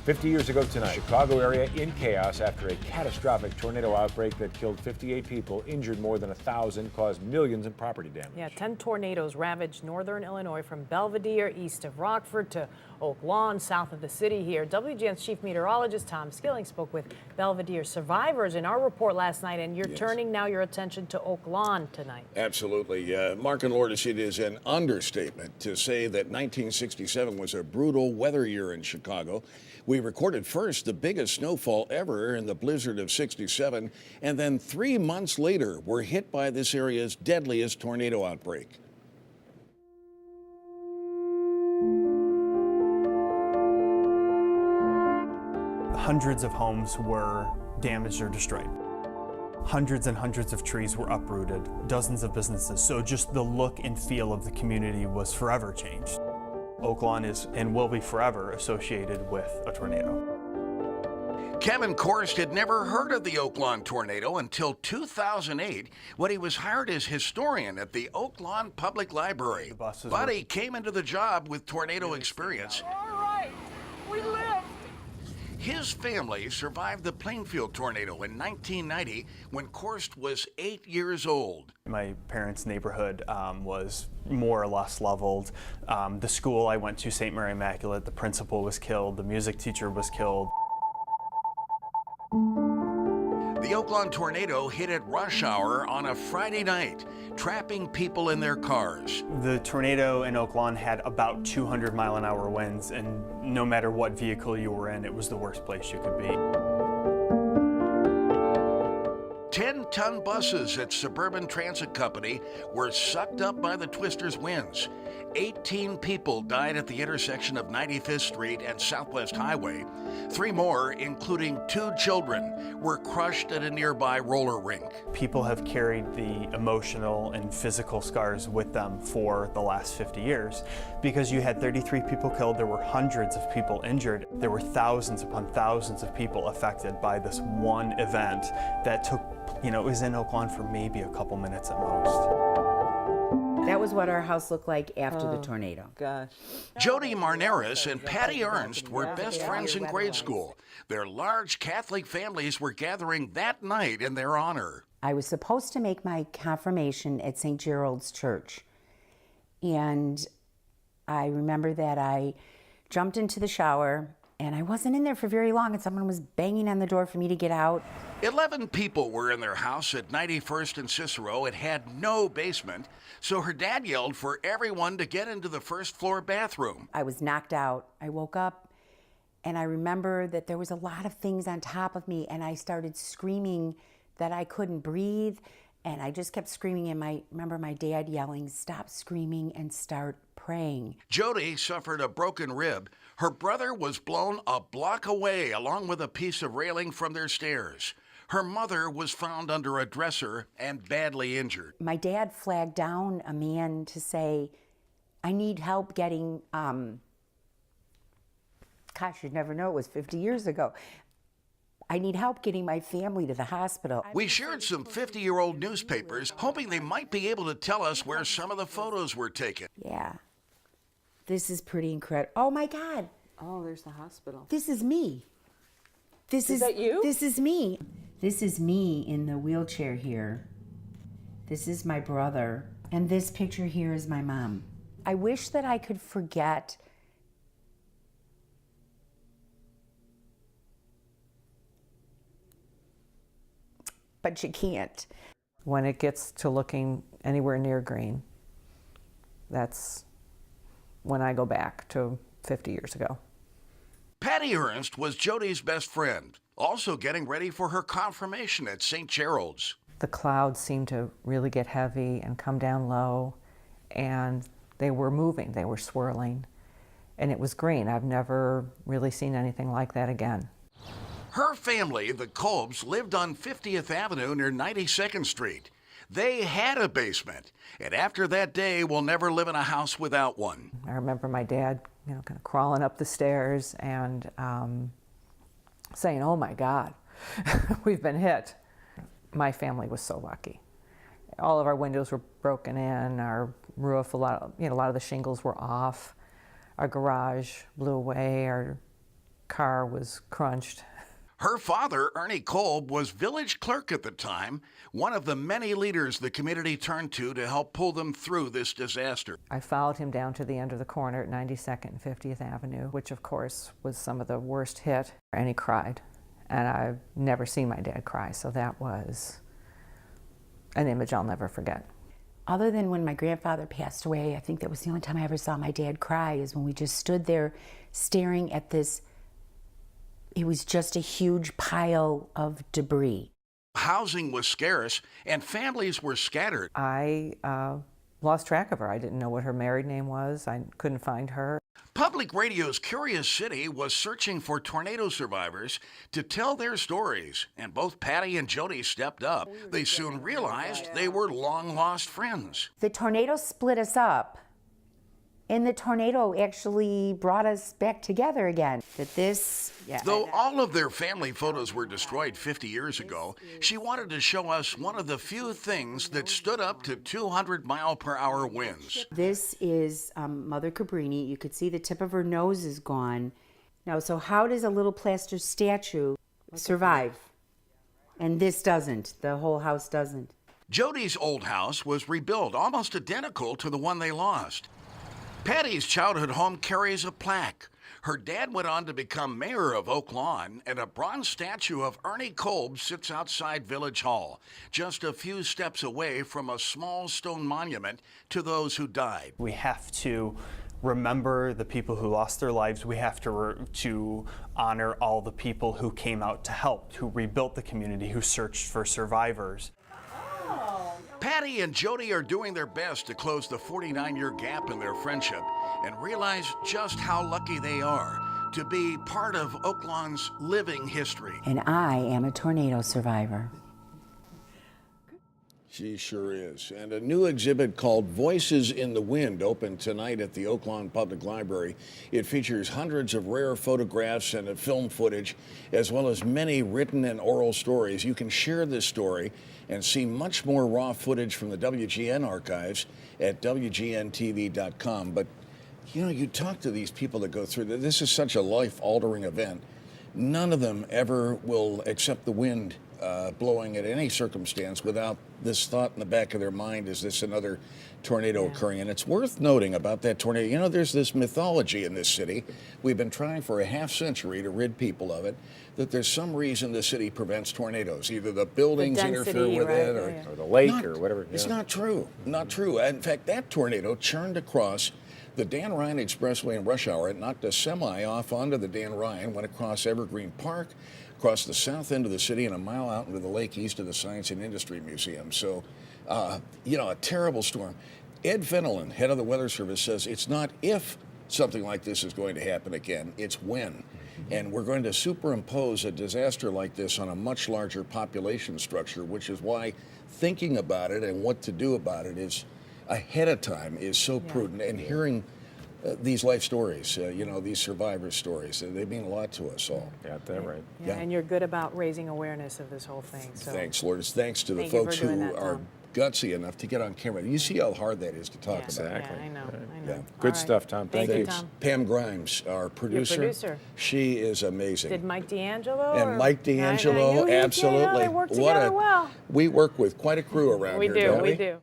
50 years ago tonight, Chicago area in chaos after a catastrophic tornado outbreak that killed 58 people, injured more than 1,000, caused millions in property damage. Yeah, 10 tornadoes ravaged northern Illinois from Belvedere east of Rockford to Oak Lawn south of the city here. WGN's chief meteorologist Tom Skilling spoke with Belvedere survivors in our report last night, and you're turning now your attention to Oak Lawn tonight. Absolutely. Mark and Lourdes, it is an understatement to say that 1967 was a brutal weather year in Chicago. We recorded first the biggest snowfall ever in the blizzard of '67, and then 3 months later, we're hit by this area's deadliest tornado outbreak. Hundreds of homes were damaged or destroyed. Hundreds and hundreds of trees were uprooted, dozens of businesses. So just the look and feel of the community was forever changed. Oak Lawn is and will be forever associated with a tornado. Kevin Korst had never heard of the Oak Lawn tornado until 2008 when he was hired as historian at the Oak Lawn Public Library. But he came into the job with tornado experience. All right, we lived. His family survived the Plainfield tornado in 1990 when Korst was 8 years old. My parents' neighborhood was more or less leveled. The school I went to, St. Mary Immaculate, the principal was killed, the music teacher was killed. The Oak Lawn tornado hit at rush hour on a Friday night, trapping people in their cars. The tornado in Oak Lawn had about 200-mile-an-hour winds, and no matter what vehicle you were in, it was the worst place you could be. 10-ton buses at Suburban Transit Company were sucked up by the twister's winds. 18 people died at the intersection of 95th Street and Southwest Highway. 3 more, including 2 children, were crushed at a nearby roller rink. People have carried the emotional and physical scars with them for the last 50 years because you had 33 people killed, there were hundreds of people injured, there were thousands upon thousands of people affected by this one event that took, it was in Oak Lawn for maybe a couple minutes at most. That was what our house looked like after the tornado. Gosh. Jody Marnaris and Patty Ernst were best friends in grade school. Their large Catholic families were gathering that night in their honor. I was supposed to make my confirmation at St. Gerald's Church. And I remember that I jumped into the shower, and I wasn't in there for very long, and someone was banging on the door for me to get out. 11 people were in their house at 91st and Cicero. It had no basement, so her dad yelled for everyone to get into the first-floor bathroom. I was knocked out. I woke up, and I remember that there was a lot of things on top of me, and I started screaming that I couldn't breathe, and I just kept screaming, and I remember my dad yelling, "Stop screaming and start praying." Jody suffered a broken rib. Her brother was blown a block away along with a piece of railing from their stairs. Her mother was found under a dresser and badly injured. My dad flagged down a man to say, "I need help getting," gosh, you'd never know, it was 50 years ago. "I need help getting my family to the hospital." We shared some 50-year-old newspapers, hoping they might be able to tell us where some of the photos were taken. Yeah. This is pretty incredible. Oh my God. Oh, there's the hospital. This is me. Is that you? This is me. This is me in the wheelchair here. This is my brother. And this picture here is my mom. I wish that I could forget but you can't. When it gets to looking anywhere near green, that's when I go back to 50 years ago. Patty Ernst was Jody's best friend, also getting ready for her confirmation at St. Gerald's. The clouds seemed to really get heavy and come down low, and they were moving, they were swirling, and it was green. I've never really seen anything like that again. Her family, the Kolbs, lived on 50th Avenue near 92nd Street. They had a basement, and after that day, will never live in a house without one. I remember my dad, kind of crawling up the stairs and saying, "Oh my God, we've been hit." My family was so lucky. All of our windows were broken in, our roof, a lot of the shingles were off, our garage blew away, our car was crunched. Her father, Ernie Kolb, was village clerk at the time, one of the many leaders the community turned to help pull them through this disaster. I followed him down to the end of the corner at 92nd and 50th Avenue, which of course was some of the worst hit, and he cried. And I've never seen my dad cry, so that was an image I'll never forget. Other than when my grandfather passed away, I think that was the only time I ever saw my dad cry, is when we just stood there staring at this. It was just a huge pile of debris. Housing was scarce and families were scattered. I lost track of her. I didn't know what her married name was. I couldn't find her. Public Radio's Curious City was searching for tornado survivors to tell their stories, and both Patty and Jody stepped up. They soon realized they were long-lost friends. The tornado split us up, and the tornado actually brought us back together again. Though all of their family photos were destroyed 50 years ago, she wanted to show us one of the few things that stood up to 200-mile-per-hour winds. This is Mother Cabrini. You could see the tip of her nose is gone. Now, so how does a little plaster statue survive? And this doesn't. The whole house doesn't. Jody's old house was rebuilt, almost identical to the one they lost. Patty's childhood home carries a plaque. Her dad went on to become mayor of Oak Lawn, and a bronze statue of Ernie Kolb sits outside Village Hall, just a few steps away from a small stone monument to those who died. We have to remember the people who lost their lives. We have to honor all the people who came out to help, who rebuilt the community, who searched for survivors. Patty and Jody are doing their best to close the 49-year gap in their friendship and realize just how lucky they are to be part of Oak Lawn's living history. And I am a tornado survivor. She sure is. And a new exhibit called Voices in the Wind opened tonight at the Oak Lawn Public Library. It features hundreds of rare photographs and film footage, as well as many written and oral stories. You can share this story and see much more raw footage from the WGN archives at WGNTV.com. But, you know, you talk to these people that go through this is such a life-altering event. None of them ever will accept the wind blowing at any circumstance without this thought in the back of their mind, is this another tornado occurring? And it's worth noting about that tornado, you know, there's this mythology in this city. We've been trying for a half century to rid people of it, that there's some reason the city prevents tornadoes. Either the buildings interfere with it or the lake or whatever. It's not true. Not true. In fact, that tornado churned across the Dan Ryan Expressway in rush hour. It knocked a semi off onto the Dan Ryan, went across Evergreen Park, across the south end of the city, and a mile out into the lake east of the Science and Industry Museum. So, you know, a terrible storm. Ed Fenelon, head of the Weather Service, says it's not if something like this is going to happen again, it's when. And we're going to superimpose a disaster like this on a much larger population structure, which is why thinking about it and what to do about it is ahead of time is so prudent. And hearing these life stories, you know, these survivor stories, they mean a lot to us all. Got that right. Yeah, and you're good about raising awareness of this whole thing. So. Thanks, Lord. It's thanks to the Thank you folks for doing who that, are Tom. gutsy enough to get on camera. You see how hard that is to talk about. Exactly. Yeah, I know. Yeah. All Good right. stuff, Tom. Thank you. Tom. Pam Grimes, our producer. producer. She is amazing. Did Mike D'Angelo? And Mike I D'Angelo, knew he- absolutely. They work together well. We work with quite a crew around We here, do. don't We do.